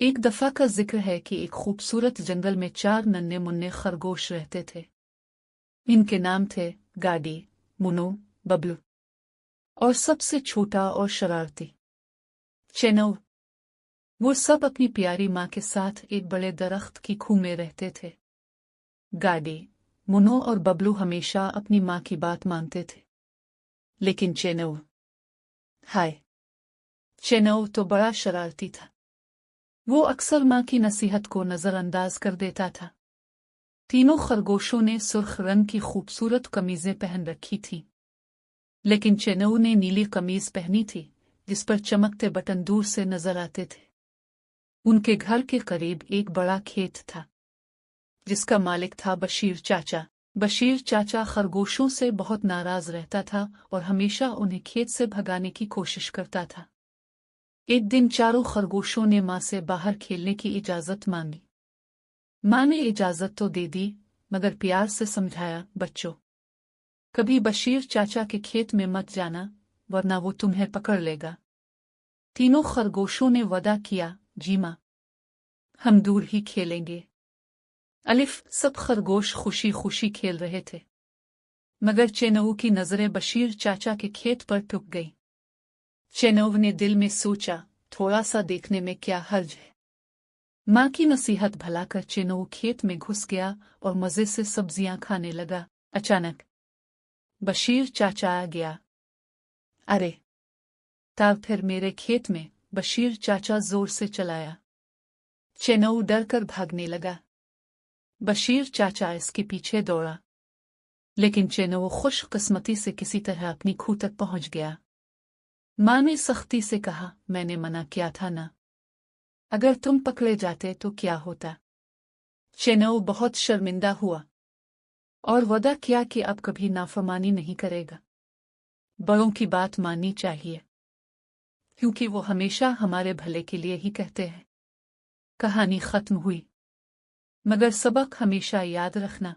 एक दफा का जिक्र है कि एक खूबसूरत जंगल में 4 नन्हे मुन्ने खरगोश रहते थे। इनके नाम थे गाडी, मुन्नो, बबलू और सबसे छोटा और शरारती चेनो। वो सब अपनी प्यारी माँ के साथ एक बड़े दरख्त की खूह में रहते थे। गाडी, मुन्नो और बबलू हमेशा अपनी माँ की बात मानते थे, लेकिन चेनो तो बड़ा शरारती था। वो अक्सर माँ की नसीहत को नजरअंदाज कर देता था। तीनों खरगोशों ने सुर्ख रंग की खूबसूरत कमीजें पहन रखी थीं, लेकिन चेनो ने नीली कमीज पहनी थी जिस पर चमकते बटन दूर से नजर आते थे। उनके घर के करीब एक बड़ा खेत था जिसका मालिक था बशीर चाचा। बशीर चाचा खरगोशों से बहुत नाराज रहता था और हमेशा उन्हें खेत से भगाने की कोशिश करता था। एक दिन चारों खरगोशों ने माँ से बाहर खेलने की इजाजत मांगी। माँ ने इजाजत तो दे दी, मगर प्यार से समझाया, बच्चों, कभी बशीर चाचा के खेत में मत जाना, वरना वो तुम्हें पकड़ लेगा। तीनों खरगोशों ने वादा किया, जी माँ, हम दूर ही खेलेंगे। सब खरगोश खुशी खुशी खेल रहे थे, मगर चेनो की नजरें बशीर चाचा के खेत पर टुक गई। चेनो ने दिल में सोचा, थोड़ा सा देखने में क्या हर्ज है। माँ की नसीहत भला कर चेनो खेत में घुस गया और मजे से सब्जियां खाने लगा। अचानक बशीर चाचा आ गया। अरे तब फिर मेरे खेत में, बशीर चाचा जोर से चलाया। चेनो डर कर भागने लगा। बशीर चाचा इसके पीछे दौड़ा, लेकिन चेनो खुशकिस्मती से किसी तरह अपनी खूह तक पहुंच गया। माँ ने सख्ती से कहा, मैंने मना किया था ना, अगर तुम पकड़े जाते तो क्या होता। चेनो बहुत शर्मिंदा हुआ और वादा किया कि अब कभी नाफरमानी नहीं करेगा। बड़ों की बात माननी चाहिए, क्योंकि वो हमेशा हमारे भले के लिए ही कहते हैं। कहानी खत्म हुई, मगर सबक हमेशा याद रखना,